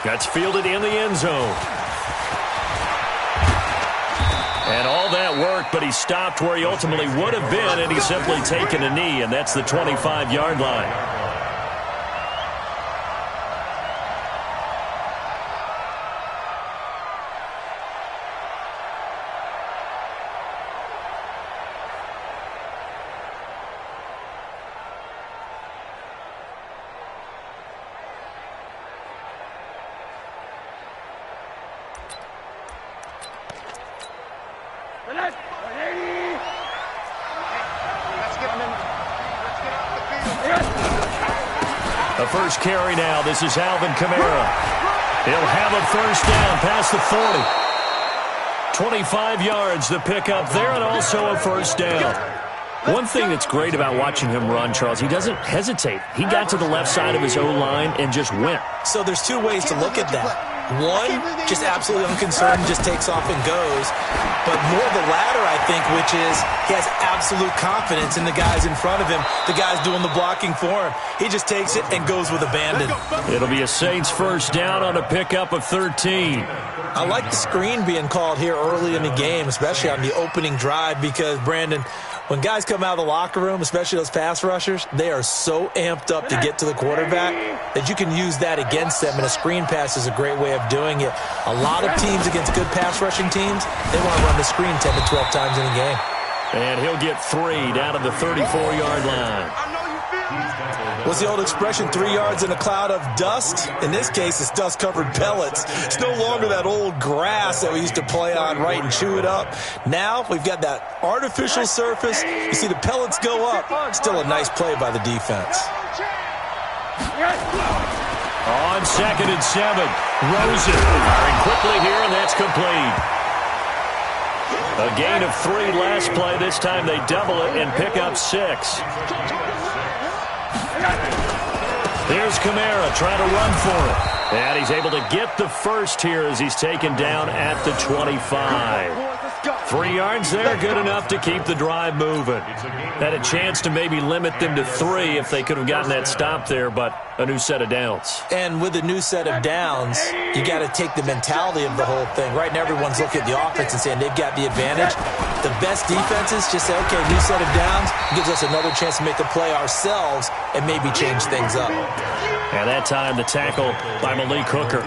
That's fielded in the end zone. And all that work, but he stopped where he ultimately would have been, and he's simply taken a knee, and that's the 25-yard line. The first carry now. This is Alvin Kamara. He'll have a first down past the 40. 25 yards to pick up there, and also a first down. One thing that's great about watching him run, Charles, he doesn't hesitate. He got to the left side of his O-line and just went. So there's two ways to look at that. One, just absolutely unconcerned, just takes off and goes. But more the latter, I think, which is he has absolute confidence in the guys in front of him, the guys doing the blocking for him. He just takes it and goes with abandon. It'll be a Saints first down on a pickup of 13. I like the screen being called here early in the game, especially on the opening drive, because, Brandon, when guys come out of the locker room, especially those pass rushers, they are so amped up to get to the quarterback that you can use that against them, and a screen pass is a great way of doing it. A lot of teams against good pass rushing teams, they want to run the screen 10 to 12 times in a game. And he'll get 3 down to the 34-yard line. What's the old expression, 3 yards in a cloud of dust? In this case, it's dust-covered pellets. It's no longer that old grass that we used to play on, right, and chew it up. Now we've got that artificial surface. You see the pellets go up. Still a nice play by the defense. On 2nd and 7, Rosen firing quickly here, and that's complete. A gain of 3 last play. This time they double it and pick up 6. Here's Kamara trying to run for it. And he's able to get the first here as he's taken down at the 25. 3 yards there, good enough to keep the drive moving. Had a chance to maybe limit them to 3 if they could have gotten that stop there, but a new set of downs. And with a new set of downs, you got to take the mentality of the whole thing. Right now, everyone's looking at the offense and saying they've got the advantage. The best defenses just say, okay, new set of downs gives us another chance to make a play ourselves and maybe change things up. And that time, the tackle by Malik Hooker.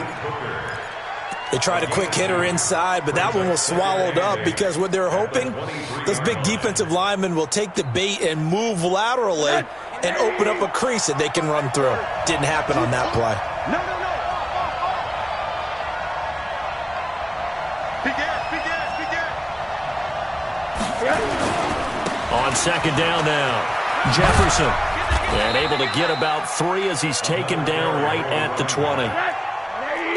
They tried a quick hitter inside, but that one was swallowed up because what they're hoping, those big defensive linemen will take the bait and move laterally and open up a crease that they can run through. Didn't happen on that play. On 2nd down now, Jefferson. And able to get about 3 as he's taken down right at the 20.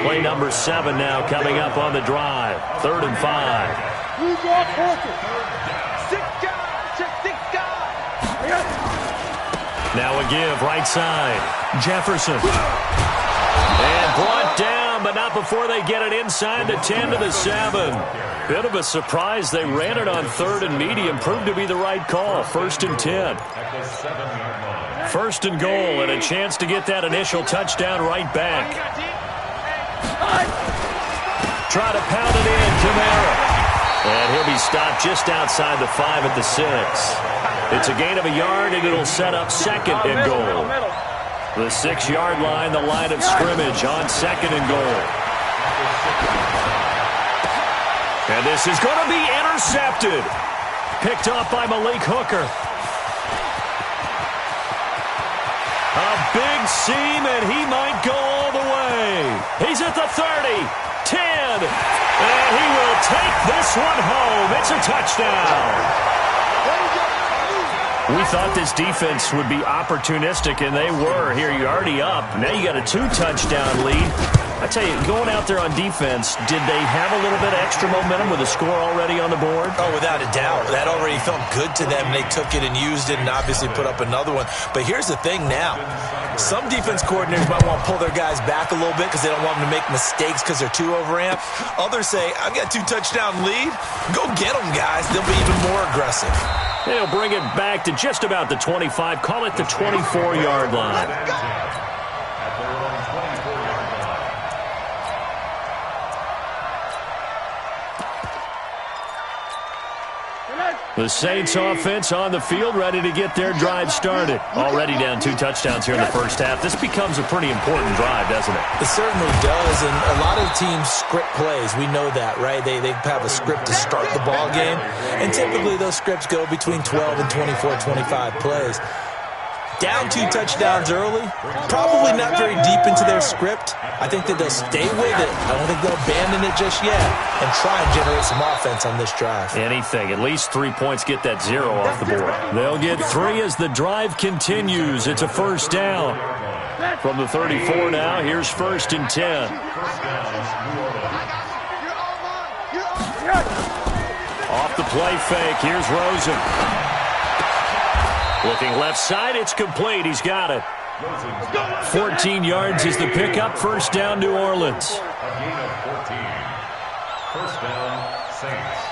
Play number 7 now coming up on the drive. 3rd and 5. Now a give right side. Jefferson. And brought down, but not before they get it inside the 10 to the 7. Bit of a surprise. They ran it on 3rd and medium. Proved to be the right call. 1st and 10. 1st and goal, and a chance to get that initial touchdown right back. Try to pound it in, Kamara. And he'll be stopped just outside the 5 at the 6. It's a gain of a yard, and it'll set up 2nd and goal. The 6-yard line, the line of scrimmage on 2nd and goal. And this is going to be intercepted. Picked off by Malik Hooker. A big seam, and he might go all the way. He's at the 30, 10, and he will take this one home. It's a touchdown. We thought this defense would be opportunistic, and they were. Here, you're already up. Now you got a 2-touchdown lead. I tell you, going out there on defense, did they have a little bit of extra momentum with a score already on the board? Oh, without a doubt. That already felt good to them. They took it and used it and obviously put up another one. But here's the thing now. Some defense coordinators might want to pull their guys back a little bit because they don't want them to make mistakes because they're too overamped. Others say, I've got a 2-touchdown lead. Go get them, guys. They'll be even more aggressive. They'll bring it back to just about the 25. Call it the 24-yard line. The Saints offense on the field, ready to get their drive started. Already down 2 touchdowns here in the first half. This becomes a pretty important drive, doesn't it? It certainly does, and a lot of teams script plays. We know that, right? They have a script to start the ball game, and typically those scripts go between 12 and 24, 25 plays. Down 2 touchdowns early, probably not very deep into their script. I think that they'll stay with it. I don't think they'll abandon it just yet and try and generate some offense on this drive. Anything. At least 3 points, get that 0 off the board. They'll get 3 as the drive continues. It's a first down. From the 34 now, here's 1st and 10. Off the play fake, here's Rosen. Looking left side, it's complete. He's got it. 14 yards is the pickup. First down, New Orleans. A gain of 14. First down, Saints.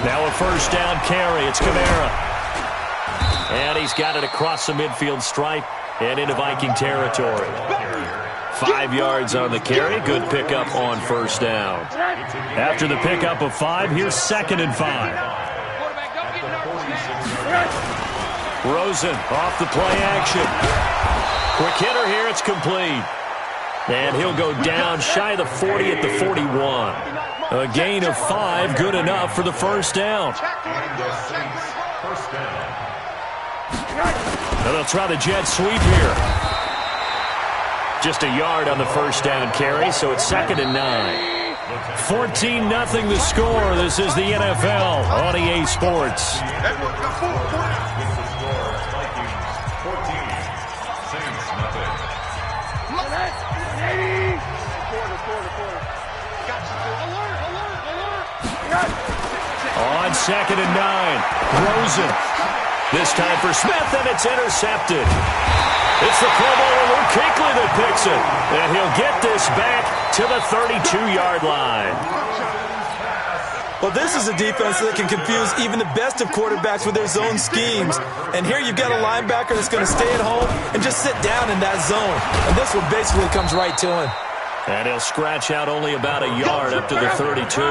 Now a first down carry. It's Kamara. And he's got it across the midfield stripe and into Viking territory. 5 yards on the carry. Good pickup on first down. After the pickup of 5, here's 2nd and 5. Rosen off the play action. Quick hitter here. It's complete. And he'll go down shy of the 40 at the 41. A gain of 5, good enough for the first down. Now they'll try the jet sweep here. Just a yard on the first down carry, so it's 2nd and 9. 14-0 the score. This is the NFL on EA Sports. On 2nd and 9, Rosen. This time for Smith, and it's intercepted. It's the Pro Bowler Luke Kuechly that picks it, and he'll get this back to the 32-yard line. Well, this is a defense that can confuse even the best of quarterbacks with their zone schemes. And here you've got a linebacker that's going to stay at home and just sit down in that zone. And this one basically comes right to him. And he'll scratch out only about a yard up to the 32.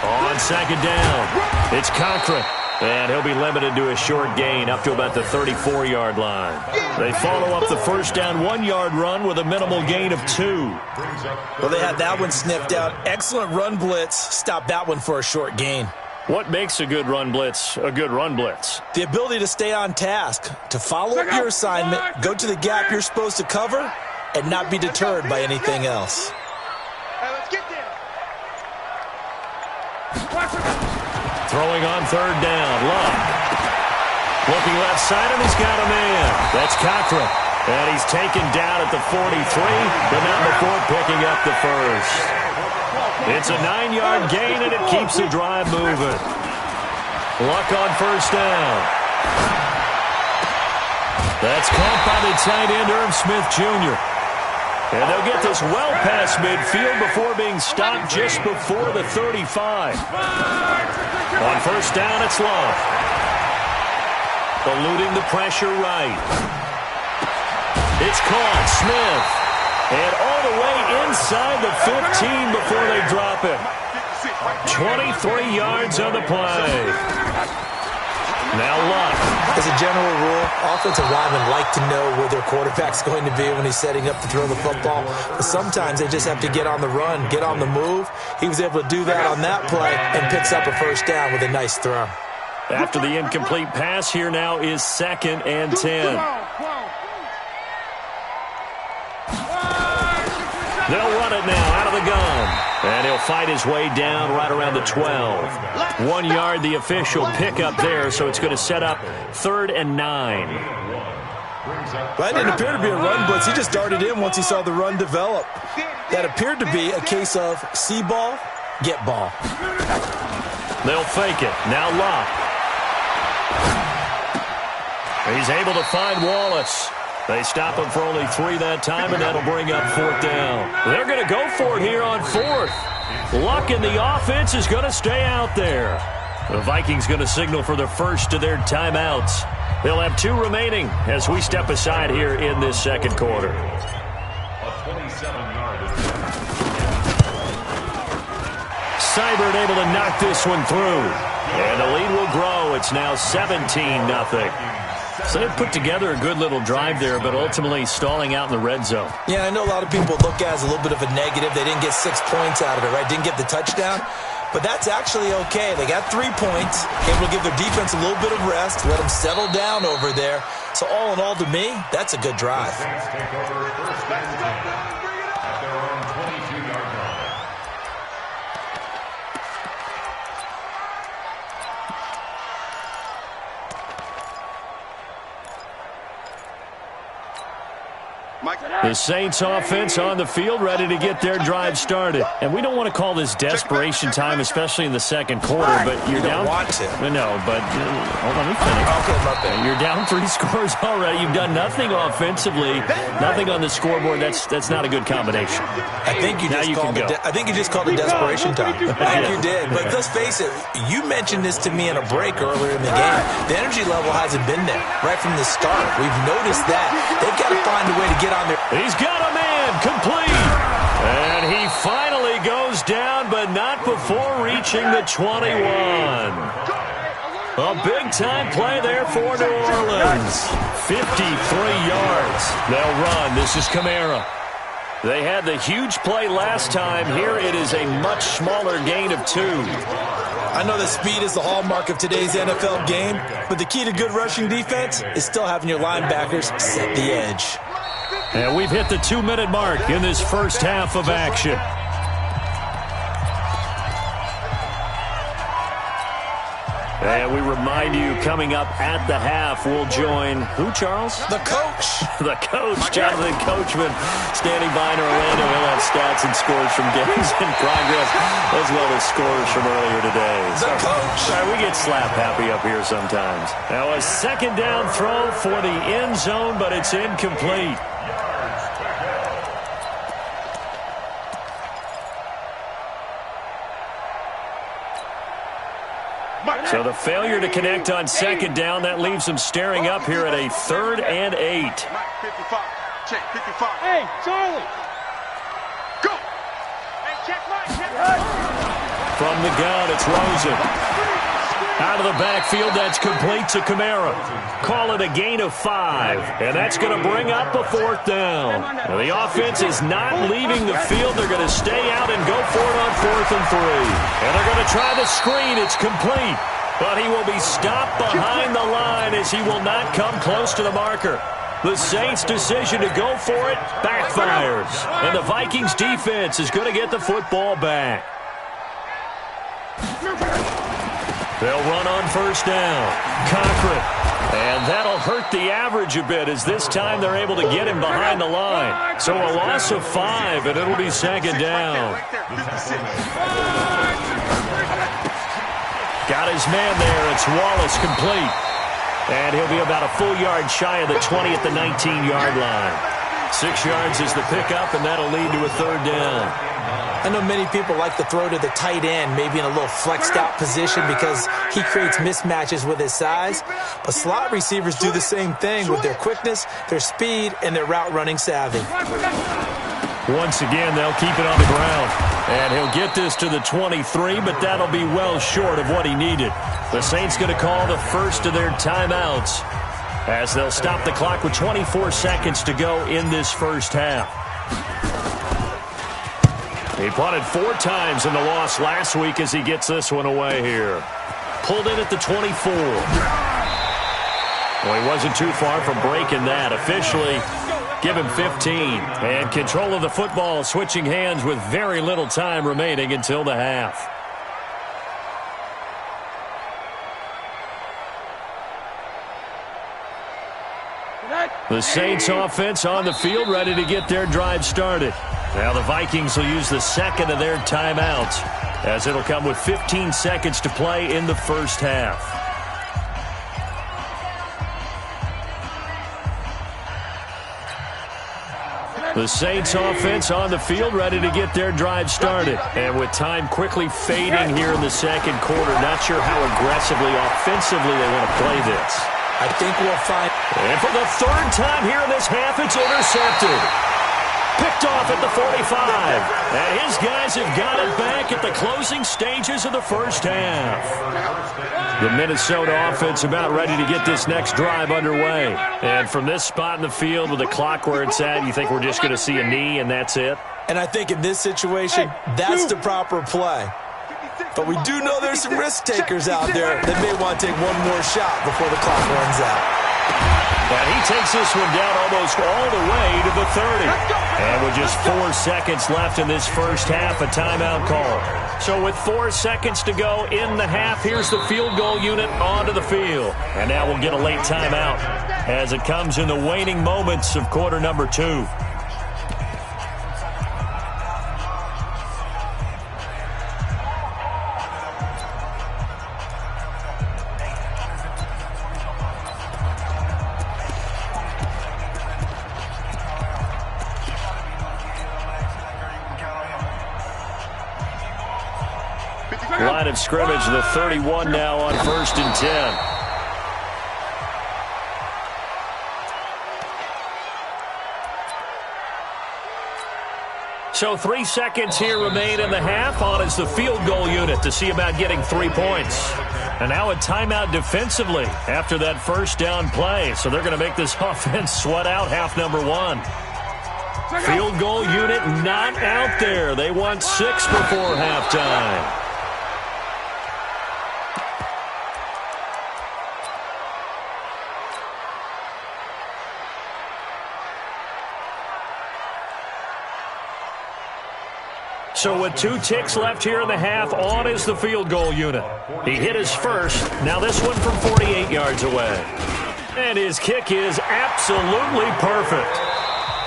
On 2nd down, it's Cochran. And he'll be limited to a short gain up to about the 34-yard line. They follow up the first down 1-yard run with a minimal gain of 2. Well, they had that one sniffed out. Excellent run blitz. Stop that one for a short gain. What makes a good run blitz a good run blitz? The ability to stay on task, to follow up your assignment, go to the gap you're supposed to cover, and not be deterred by anything else. Throwing on 3rd down, Luck. Looking left side, and he's got a man. That's Cochran. And he's taken down at the 43, but not before picking up the first. It's a 9-yard gain, and it keeps the drive moving. Luck on first down. That's caught by the tight end, Irv Smith Jr. And they'll get this well past midfield before being stopped just before the 35. On first down, it's Love. Eluding the pressure right. It's caught. Smith. And all the way inside the 15 before they drop it. 23 yards on the play. Now Luck. As a general rule, offensive linemen like to know where their quarterback's going to be when he's setting up to throw the football. But sometimes they just have to get on the run, get on the move. He was able to do that on that play and picks up a first down with a nice throw. After the incomplete pass, here now is 2nd and 10. They'll run it now out of the gun. And he'll fight his way down right around the 12. 1 yard, the official pickup there, so it's going to set up 3rd and 9. That didn't appear to be a run blitz. He just darted in once he saw the run develop. That appeared to be a case of see ball, get ball. They'll fake it. Now Locke. He's able to find Wallace. They stop him for only 3 that time, and that'll bring up 4th down. They're going to go for it here on 4th. Luck in the offense is going to stay out there. The Vikings going to signal for the first of their timeouts. They'll have 2 remaining as we step aside here in this second quarter. Seibert able to knock this one through. And the lead will grow. It's now 17-0. So they've put together a good little drive there, but ultimately stalling out in the red zone. Yeah, I know a lot of people look at it as a little bit of a negative. They didn't get 6 points out of it, right? Didn't get the touchdown. But that's actually okay. They got 3 points. Able to give their defense a little bit of rest, let them settle down over there. So all in all, to me, that's a good drive. The Saints offense on the field, ready to get their drive started. And we don't want to call this desperation time, especially in the second quarter, but you're down. Want to. No, but hold on, let me finish. Okay, my bad. You're down 3 scores already. You've done nothing offensively, nothing on the scoreboard. That's not a good combination. I think you just called it desperation time. I think you did. But let's face it, you mentioned this to me in a break earlier in the game. The energy level hasn't been there right from the start. We've noticed that. They've got to find a way to get on there. He's got a man complete. And he finally goes down, but not before reaching the 21. A big-time play there for New Orleans. 53 yards. They'll run. This is Kamara. They had the huge play last time. Here it is a much smaller gain of 2. I know that speed is the hallmark of today's NFL game, but the key to good rushing defense is still having your linebackers set the edge. And we've hit the 2-minute mark in this first half of action. And we remind you, coming up at the half, we'll join who, Charles? The coach. The coach, Jonathan Coachman, standing by in Orlando. He'll have stats and scores from games in progress, as well as scores from earlier today. The coach. Sorry, we get slap happy up here sometimes. Now a second down throw for the end zone, but it's incomplete. So the failure to connect on second down, that leaves them staring up here at a 3rd and 8. Hey, Charlie. Go. Hey, check Mike. From the gun, it's Rosen. Out of the backfield, that's complete to Kamara. Call it a gain of 5, and that's going to bring up a 4th down. Now, the offense is not leaving the field. They're going to stay out and go for it on 4th and 3. And they're going to try the screen. It's complete. But he will be stopped behind the line as he will not come close to the marker. The Saints' decision to go for it backfires. And the Vikings' defense is going to get the football back. They'll run on first down. Cochran. And that'll hurt the average a bit as this time they're able to get him behind the line. So a loss of 5, and it'll be second down. Got his man there. It's Wallace complete. And he'll be about a full yard shy of the 20 at the 19-yard line. 6 yards is the pickup, and that'll lead to a 3rd down. I know many people like to throw to the tight end, maybe in a little flexed out position because he creates mismatches with his size. But slot receivers do the same thing with their quickness, their speed, and their route running savvy. Once again, they'll keep it on the ground. And he'll get this to the 23, but that'll be well short of what he needed. The Saints going to call the first of their timeouts as they'll stop the clock with 24 seconds to go in this first half. He punted 4 times in the loss last week as he gets this one away here. Pulled in at the 24. Well, he wasn't too far from breaking that. Officially, give him 15. And control of the football switching hands with very little time remaining until the half. The Saints offense on the field ready to get their drive started. Now the Vikings will use the second of their timeouts as it'll come with 15 seconds to play in the first half. The The Saints offense on the field, ready to get their drive started. And with time quickly fading here in the second quarter, not sure how aggressively, offensively they want to play this. I think we'll find... And for the third time here in this half, it's intercepted. Picked off at the 45. And his guys have got it back at the closing stages of the first half. The Minnesota offense about ready to get this next drive underway. And from this spot in the field with the clock where it's at, you think we're just going to see a knee and that's it? And I think in this situation, that's the proper play. But we do know there's some risk takers out there that may want to take one more shot before the clock runs out. And he takes this one down almost all the way to the 30. And with just 4 seconds left in this first half, a timeout call. So with 4 seconds to go in the half, here's the field goal unit onto the field. And now we'll get a late timeout as it comes in the waning moments of quarter number 2. Line of scrimmage, the 31 now on 1st and 10. So 3 seconds here remain in the half. On is the field goal unit to see about getting 3 points. And now a timeout defensively after that first down play. So they're going to make this offense sweat out half number 1. Field goal unit not out there. They want 6 before halftime. So with 2 ticks left here in the half, on is the field goal unit. He hit his first. Now this one from 48 yards away. And his kick is absolutely perfect.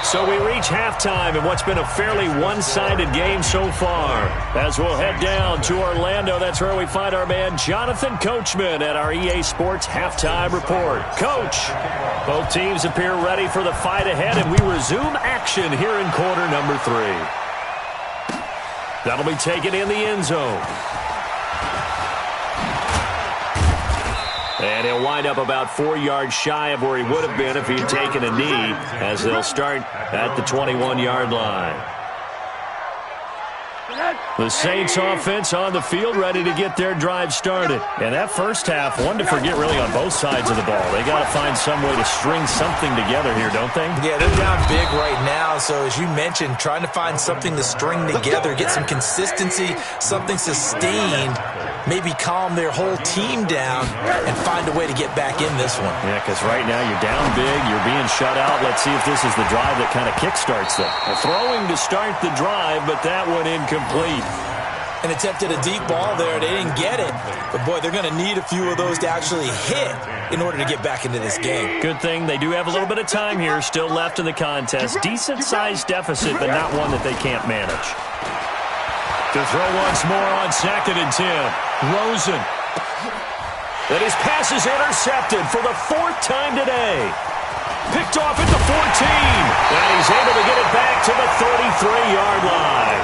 So we reach halftime in what's been a fairly one-sided game so far. As we'll head down to Orlando, that's where we find our man Jonathan Coachman at our EA Sports Halftime Report. Coach, both teams appear ready for the fight ahead, and we resume action here in quarter number 3. That'll be taken in the end zone. And he'll wind up about 4 yards shy of where he would have been if he had taken a knee, as they'll start at the 21-yard line. The Saints offense on the field ready to get their drive started. And that first half, one to forget really on both sides of the ball. They got to find some way to string something together here, don't they? Yeah, they're down big right now. So as you mentioned, trying to find something to string together, get some consistency, something sustained, maybe calm their whole team down and find a way to get back in this one. Yeah, because right now you're down big, you're being shut out. Let's see if this is the drive that kind of kickstarts them. Throwing to start the drive, but that one incomplete. And attempted a deep ball there. They didn't get it. But, boy, they're going to need a few of those to actually hit in order to get back into this game. Good thing they do have a little bit of time here still left in the contest. Decent-sized deficit, but not one that they can't manage. To throw once more on 2nd and 10. Rosen. And his pass is intercepted for the 4th time today. Picked off at the 14. And he's able to get it back to the 33-yard line.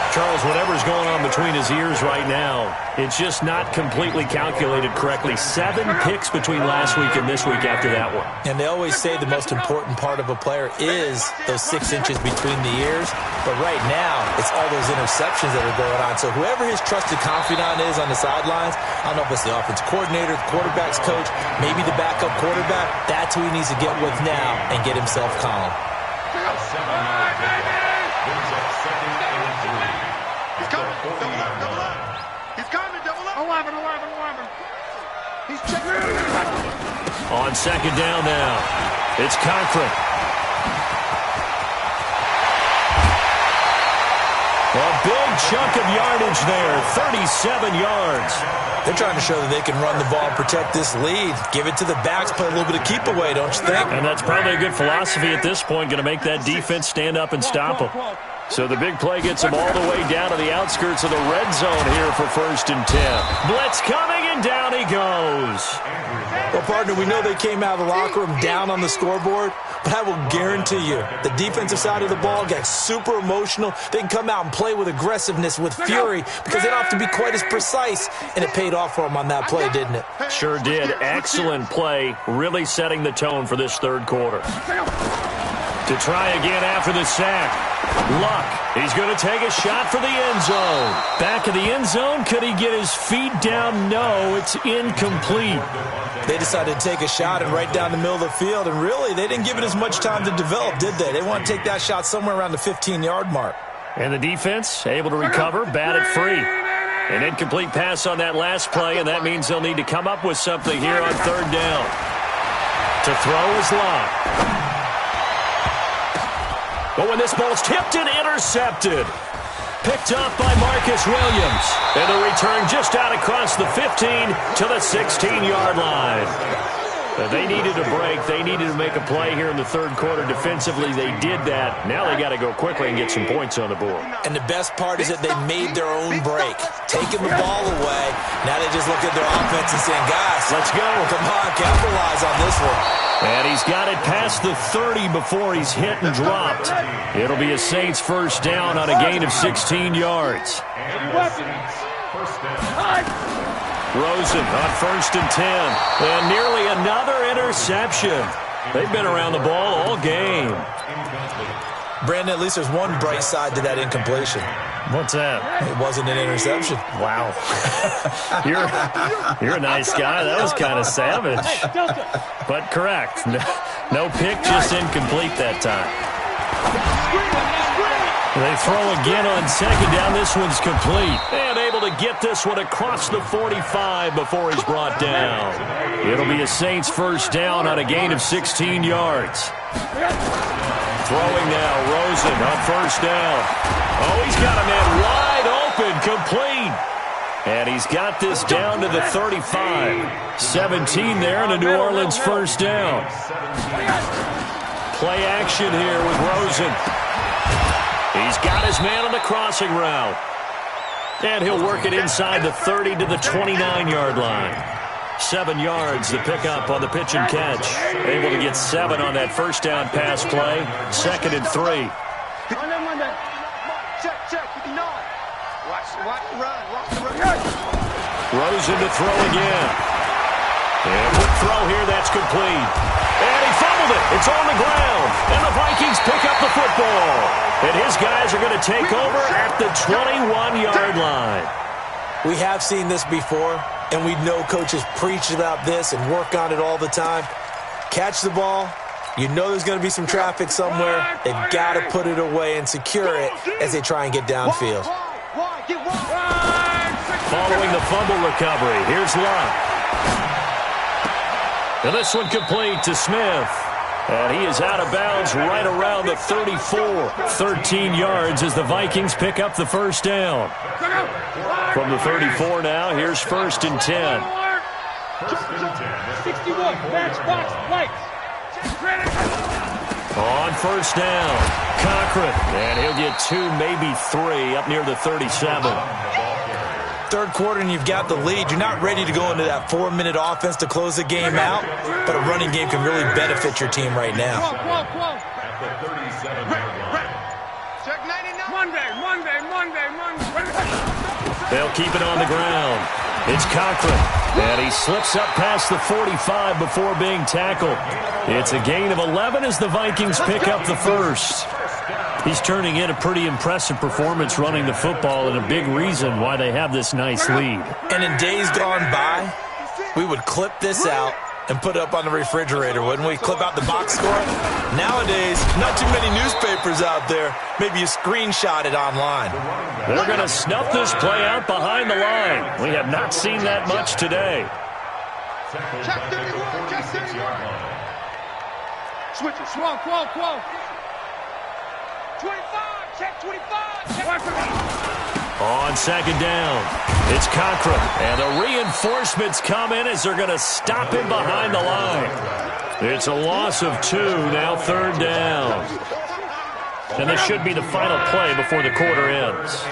Charles, whatever's going on between his ears right now, it's just not completely calculated correctly. 7 picks between last week and this week after that one. And they always say the most important part of a player is those 6 inches between the ears. But right now, it's all those interceptions that are going on. So whoever his trusted confidant is on the sidelines, I don't know if it's the offensive coordinator, the quarterback's coach, maybe the backup quarterback, that's who he needs to get with now and get himself calm. On 2nd down now, it's Cochran. A big chunk of yardage there, 37 yards. They're trying to show that they can run the ball and protect this lead. Give it to the backs, play a little bit of keep away, don't you think? And that's probably a good philosophy at this point, going to make that defense stand up and stop them. So the big play gets him all the way down to the outskirts of the red zone here for 1st and 10. Blitz coming, and down he goes. Well, partner, we know they came out of the locker room down on the scoreboard, but I will guarantee you the defensive side of the ball gets super emotional. They can come out and play with aggressiveness, with fury, because they don't have to be quite as precise, and it paid off for them on that play, didn't it? Sure did. Excellent play, really setting the tone for this third quarter. To try again after the sack. Luck. He's going to take a shot for the end zone. Back of the end zone. Could he get his feet down? No, it's incomplete. They decided to take a shot and right down the middle of the field, and really, they didn't give it as much time to develop, did they? They want to take that shot somewhere around the 15-yard mark. And the defense able to recover, batted free. An incomplete pass on that last play, and that means they'll need to come up with something here on 3rd down. To throw is Luck. But when this ball's tipped and intercepted, picked up by Marcus Williams. And the return just out across the 15 to the 16-yard line. They needed a break. They needed to make a play here in the third quarter. Defensively, they did that. Now they got to go quickly and get some points on the board. And the best part is that they made their own break, taking the ball away. Now they just look at their offense and saying, guys, let's go. Come on, capitalize on this one. And he's got it past the 30 before he's hit and dropped. It'll be a Saints first down on a gain of 16 yards. Rosen on 1st and 10. And nearly another interception. They've been around the ball all game. Brandon, at least there's one bright side to that incompletion. What's that? It wasn't an interception. Wow. You're a nice guy. That was kind of savage. But correct. No pick, just incomplete that time. They throw again on 2nd down. This one's complete. And able to get this one across the 45 before he's brought down. It'll be a Saints first down on a gain of 16 yards. Throwing now, Rosen on 1st down. Oh, he's got a man wide open, complete. And he's got this down to the 35. 17 there, and a New Orleans first down. Play action here with Rosen. He's got his man on the crossing route. And he'll work it inside the 30 to the 29-yard line. 7 yards, the pickup on the pitch and catch. Able to get 7 on that first down pass play. 2nd and 3. Rosen to throw again. And quick throw here, that's complete. And he fumbled it. It's on the ground. And the Vikings pick up the football. And his guys are going to take over at the 21-yard line. We have seen this before, and we know coaches preach about this and work on it all the time. Catch the ball. You know there's going to be some traffic somewhere. They've got to put it away and secure it as they try and get downfield. Following the fumble recovery, here's Luck. And this one complete to Smith. And he is out of bounds right around the 34. 13 yards as the Vikings pick up the first down. From the 34 now, here's 1st and 10. 61, matchbox, lights. On 1st down, Cochran. And he'll get 2, maybe 3, up near the 37. Third quarter and you've got the lead. You're not ready to go into that 4-minute offense to close the game out, but a running game can really benefit your team right now. Monday. They'll keep it on the ground. It's Cochran, and he slips up past the 45 before being tackled. It's a gain of 11 as the Vikings pick up the first. He's turning in a pretty impressive performance running the football, and a big reason why they have this nice lead. And in days gone by, we would clip this out and put it up on the refrigerator, wouldn't we? Clip out the box score. Nowadays, not too many newspapers out there. Maybe you screenshot it online. They're going to snuff this play out behind the line. We have not seen that much today. Check 31, check 31. Switch it, swung. 25, check 25, check. On 2nd down, it's Cochran, and the reinforcements come in as they're going to stop him behind the line. It's a loss of 2, now 3rd down. And this should be the final play before the quarter ends.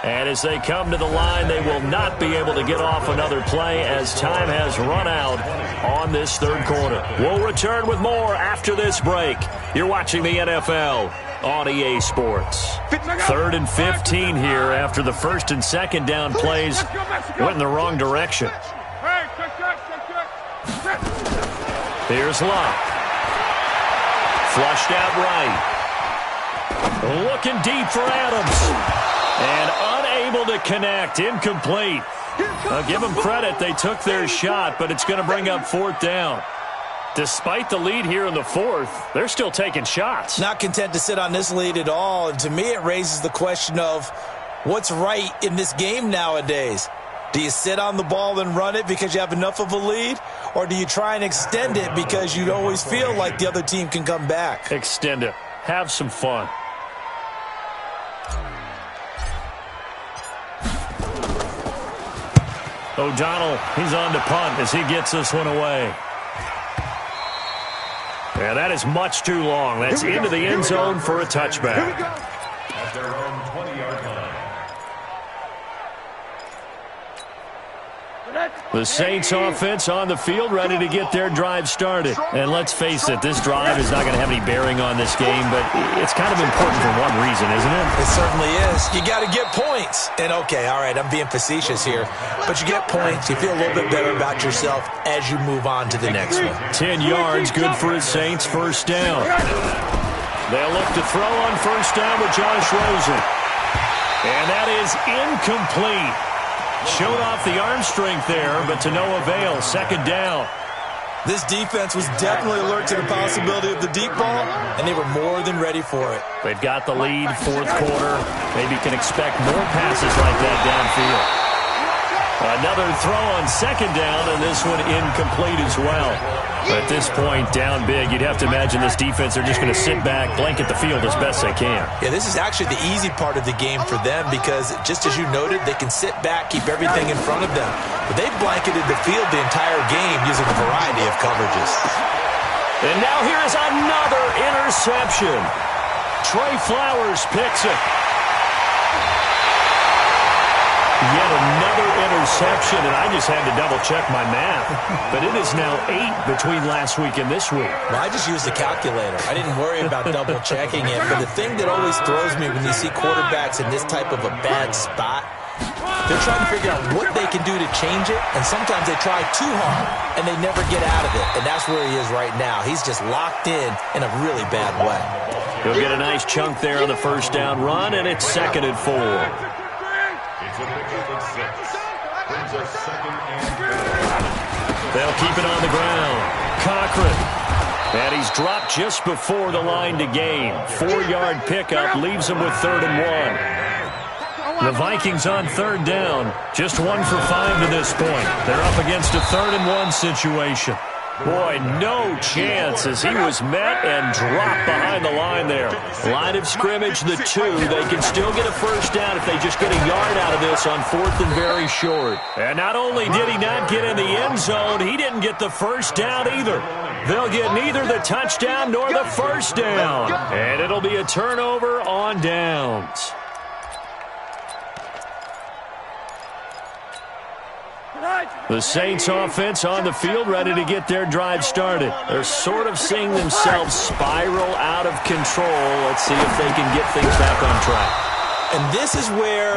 And as they come to the line, they will not be able to get off another play as time has run out on this third quarter. We'll return with more after this break. You're watching the NFL on EA Sports. 3rd and 15 here after the first and second down plays went in the wrong direction. Here's Locke. Flushed out right. Looking deep for Adams. And unable to connect. Incomplete. I'll give them credit. They took their shot, but it's going to bring up 4th down. Despite the lead here in the 4th, they're still taking shots. Not content to sit on this lead at all. And to me, it raises the question of what's right in this game nowadays. Do you sit on the ball and run it because you have enough of a lead? Or do you try and extend it because you always feel like the other team can come back? Extend it. Have some fun. O'Donnell, he's on to punt as he gets this one away. Yeah, that is much too long. That's into the end zone for a touchback. At their own 20-yard line. The Saints offense on the field ready to get their drive started. And let's face it, this drive is not going to have any bearing on this game, but it's kind of important for one reason, isn't it? It certainly is. You got to get points. And okay, all right, I'm being facetious here, but you get points. You feel a little bit better about yourself as you move on to the next one. 10 yards, good for his Saints, 1st down. They'll look to throw on 1st down with Josh Rosen. And that is incomplete. Showed off the arm strength there, but to no avail. 2nd down. This defense was definitely alert to the possibility of the deep ball, and they were more than ready for it. They've got the lead, 4th quarter. Maybe can expect more passes like that downfield. Another throw on 2nd down, and this one incomplete as well. At this point, down big, you'd have to imagine this defense, they're just going to sit back, blanket the field as best they can. Yeah, this is actually the easy part of the game for them because, just as you noted, they can sit back, keep everything in front of them. But they've blanketed the field the entire game using a variety of coverages. And now here is another interception. Trey Flowers picks it. Yet another interception, and I just had to double-check my math. But it is now 8 between last week and this week. Well, I just used the calculator. I didn't worry about double-checking it. But the thing that always throws me when you see quarterbacks in this type of a bad spot, they're trying to figure out what they can do to change it, and sometimes they try too hard, and they never get out of it. And that's where he is right now. He's just locked in a really bad way. He'll get a nice chunk there on the 1st down run, and it's 2nd and 4. It's a pickup of 6. Brings us 2nd and 4. They'll keep it on the ground. Cochran. And he's dropped just before the line to gain. 4-yard pickup leaves him with 3rd and 1. The Vikings on 3rd down. Just 1 for 5 to this point. They're up against a 3rd and 1 situation. Boy, no chance as he was met and dropped behind the line there. Line of scrimmage, the 2. They can still get a 1st down if they just get a yard out of this on 4th and very short. And not only did he not get in the end zone, he didn't get the 1st down either. They'll get neither the touchdown nor the 1st down. And it'll be a turnover on downs. The Saints offense on the field ready to get their drive started. They're sort of seeing themselves spiral out of control. Let's see if they can get things back on track. And this is where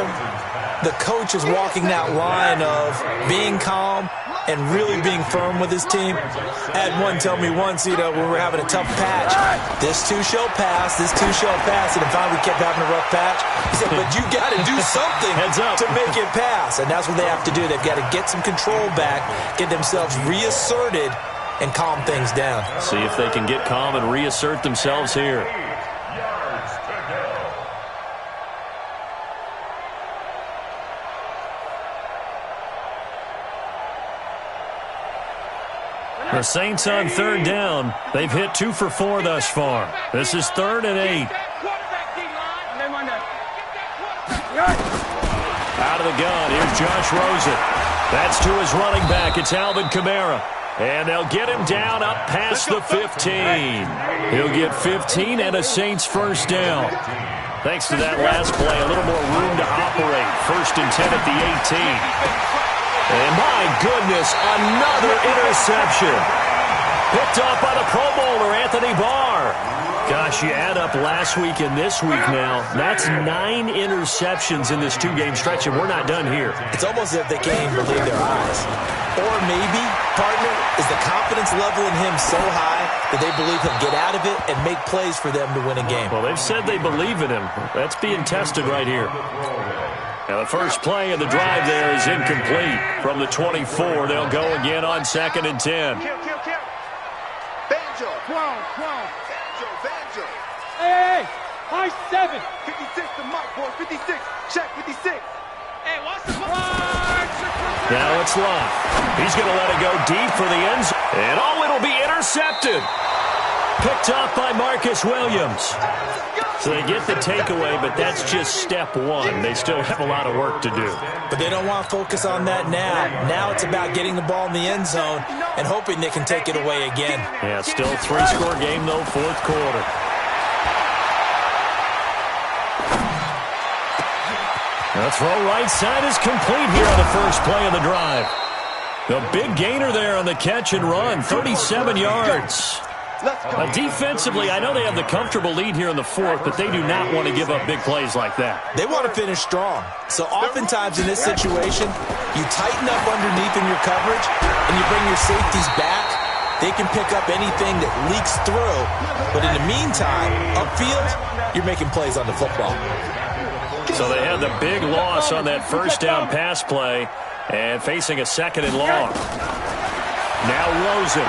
the coach is walking that line of being calm and really being firm with his team. I had one tell me once, when we were having a tough patch, this too shall pass, this too shall pass, and finally we kept having a rough patch. He said, but you got to do something to make it pass, and that's what they have to do. They've got to get some control back, get themselves reasserted, and calm things down. See if they can get calm and reassert themselves here. The Saints on 3rd down. They've hit 2 for 4 thus far. This is 3rd and 8. Out of the gun. Here's Josh Rosen. That's to his running back. It's Alvin Kamara. And they'll get him down up past the 15. He'll get 15 and a Saints first down. Thanks to that last play, a little more room to operate. 1st and 10 at the 18. And my goodness, another interception. Picked up by the Pro Bowler, Anthony Barr. Gosh, you add up last week and this week now. That's 9 interceptions in this 2-game stretch, and we're not done here. It's almost as if they can't even believe their eyes. Or maybe, partner, is the confidence level in him so high that they believe he'll get out of it and make plays for them to win a game. Well, they've said they believe in him. That's being tested right here. Now, the first play of the drive there is incomplete. From the 24, they'll go again on 2nd and 10. Banjo. Banjo. Hey, high 7. 56 to Mike, boy. 56. Check 56. Hey, watch the Now it's Love. He's going to let it go deep for the end zone. And it'll be intercepted. Picked up by Marcus Williams. So they get the takeaway, but that's just step one. They still have a lot of work to do. But they don't want to focus on that now. Now it's about getting the ball in the end zone and hoping they can take it away again. Yeah, still 3-score game, though, 4th quarter. The throw right side is complete here on the first play of the drive. The big gainer there on the catch and run, 37 yards. Defensively, I know they have the comfortable lead here in the 4th, but they do not want to give up big plays like that. They want to finish strong. So oftentimes in this situation, you tighten up underneath in your coverage and you bring your safeties back. They can pick up anything that leaks through. But in the meantime, upfield, you're making plays on the football. So they had the big loss on that first down pass play and facing a 2nd and long. Now Rosen.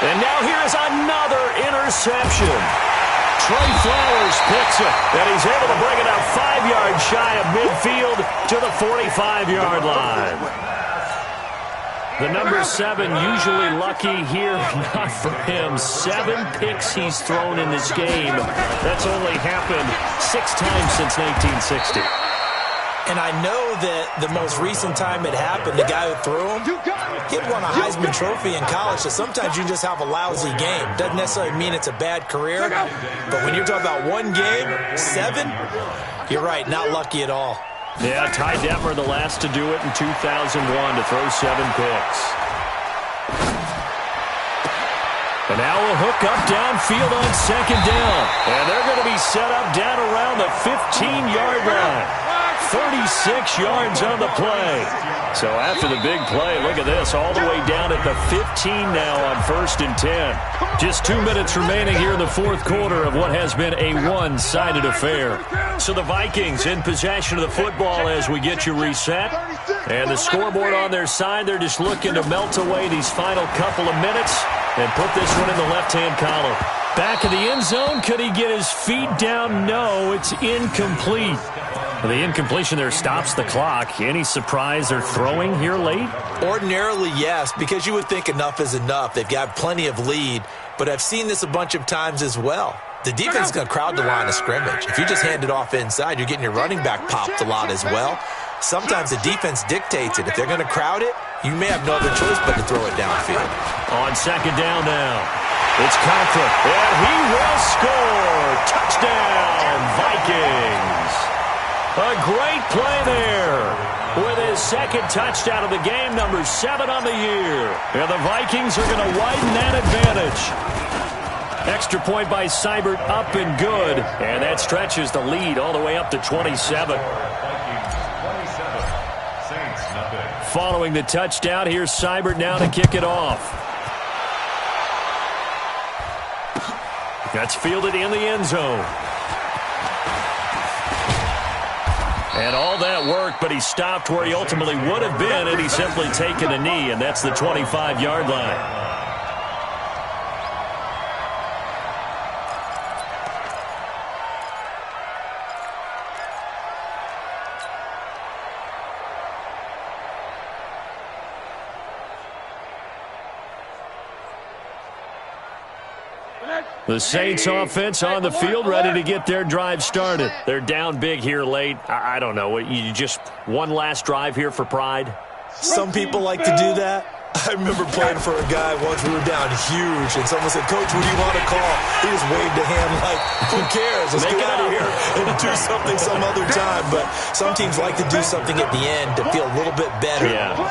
And now here's another interception. Trey Flowers picks it, and he's able to bring it up 5 yards shy of midfield to the 45-yard line. The number 7 usually lucky here, not for him. 7 picks he's thrown in this game. That's only happened 6 times since 1960. And I know that the most recent time it happened, the guy who threw him, he had won a Heisman Trophy in college, so sometimes you just have a lousy game. Doesn't necessarily mean it's a bad career, but when you're talking about one game, 7, you're right, not lucky at all. Yeah, Ty Detmer, the last to do it in 2001 to throw 7 picks. And now a hook up downfield on 2nd down. And they're going to be set up down around the 15-yard line. 36 yards on the play. So after the big play, look at this, all the way down at the 15 now on 1st and 10. Just 2 minutes remaining here in the 4th quarter of what has been a one-sided affair. So the Vikings in possession of the football as we get you reset. And the scoreboard on their side, they're just looking to melt away these final couple of minutes and put this one in the left-hand column. Back of the end zone, could he get his feet down? No, it's incomplete. The incompletion there stops the clock. Any surprise they're throwing here late? Ordinarily, yes, because you would think enough is enough. They've got plenty of lead, but I've seen this a bunch of times as well. The defense is going to crowd the line of scrimmage. If you just hand it off inside, you're getting your running back popped a lot as well. Sometimes the defense dictates it. If they're going to crowd it, you may have no other choice but to throw it downfield. On 2nd down now, it's Contra, and he will score. Touchdown, Vikings. A great play there with his 2nd touchdown of the game, number 7 on the year. And the Vikings are going to widen that advantage. Extra point by Seibert, up and good. And that stretches the lead all the way up to 27. Following the touchdown, here's Seibert now to kick it off. That's fielded in the end zone. And all that work, but he stopped where he ultimately would have been had he simply taken a knee, and that's the 25-yard line. The Saints offense on the field, ready to get their drive started. They're down big here late. I don't know. You just one last drive here for pride? Some people like to do that. I remember playing for a guy once. We were down huge, and someone said, "Coach, what do you want to call?" He just waved a hand like, "Who cares? Let's get out of here and do something some other time." But some teams like to do something at the end to feel a little bit better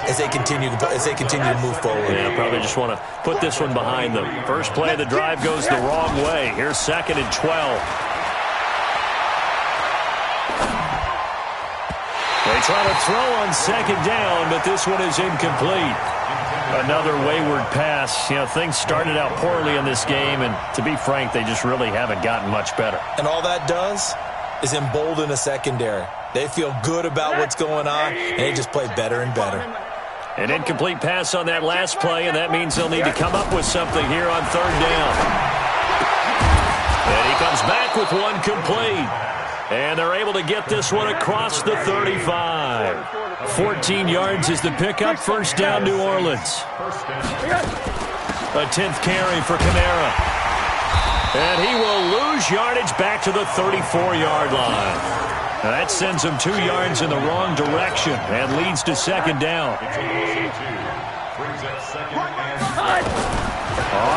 as they continue to move forward. Yeah, probably just want to put this one behind them. First play of the drive goes the wrong way. Here's 2nd and 12. They try to throw on 2nd down, but this one is incomplete. Another wayward pass. You know, things started out poorly in this game, and to be frank, they just really haven't gotten much better. And all that does is embolden a secondary. They feel good about what's going on, and they just play better and better. An incomplete pass on that last play, and that means they'll need to come up with something here on 3rd down. And he comes back with one complete. And they're able to get this one across the 35. 14 yards is the pickup. First down, New Orleans. A 10th carry for Kamara. And he will lose yardage back to the 34-yard line. Now that sends him 2 yards in the wrong direction and leads to 2nd down.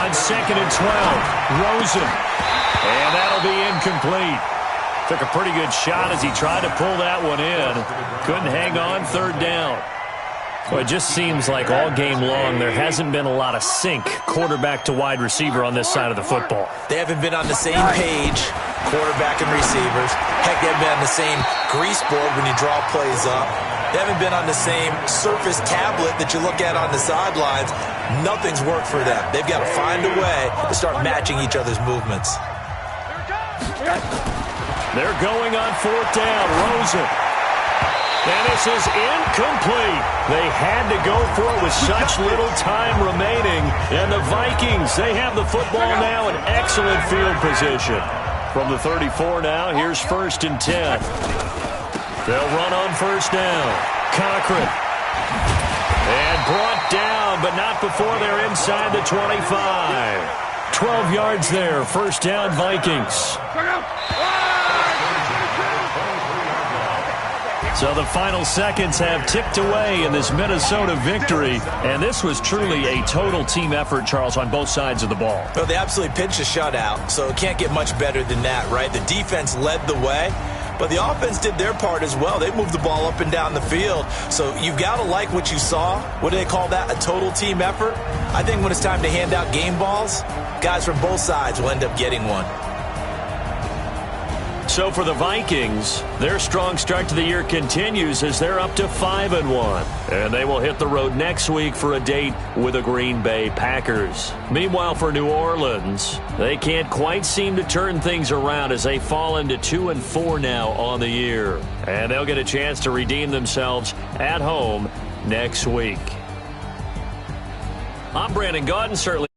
On 2nd and 12, Rosen. And that'll be incomplete. Took a pretty good shot as he tried to pull that one in. Couldn't hang on 3rd down. Well, it just seems like all game long there hasn't been a lot of sync quarterback to wide receiver on this side of the football. They haven't been on the same page, quarterback and receivers. Heck, they haven't been on the same grease board when you draw plays up. They haven't been on the same Surface tablet that you look at on the sidelines. Nothing's worked for them. They've got to find a way to start matching each other's movements. They're going on 4th down. Rosen. And this is incomplete. They had to go for it with such little time remaining. And the Vikings, they have the football now in excellent field position. From the 34 now, here's 1st and 10. They'll run on 1st down. Cochran. And brought down, but not before they're inside the 25. 12 yards there. 1st down, Vikings. So the final seconds have ticked away in this Minnesota victory. And this was truly a total team effort, Charles, on both sides of the ball. Well, they absolutely pitched a shutout, so it can't get much better than that, right? The defense led the way, but the offense did their part as well. They moved the ball up and down the field. So you've got to like what you saw. What do they call that? A total team effort? I think when it's time to hand out game balls, guys from both sides will end up getting one. So for the Vikings, their strong start to the year continues as they're up to 5-1. And they will hit the road next week for a date with the Green Bay Packers. Meanwhile, for New Orleans, they can't quite seem to turn things around as they fall into 2-4 now on the year. And they'll get a chance to redeem themselves at home next week. I'm Brandon Gaudin, certainly.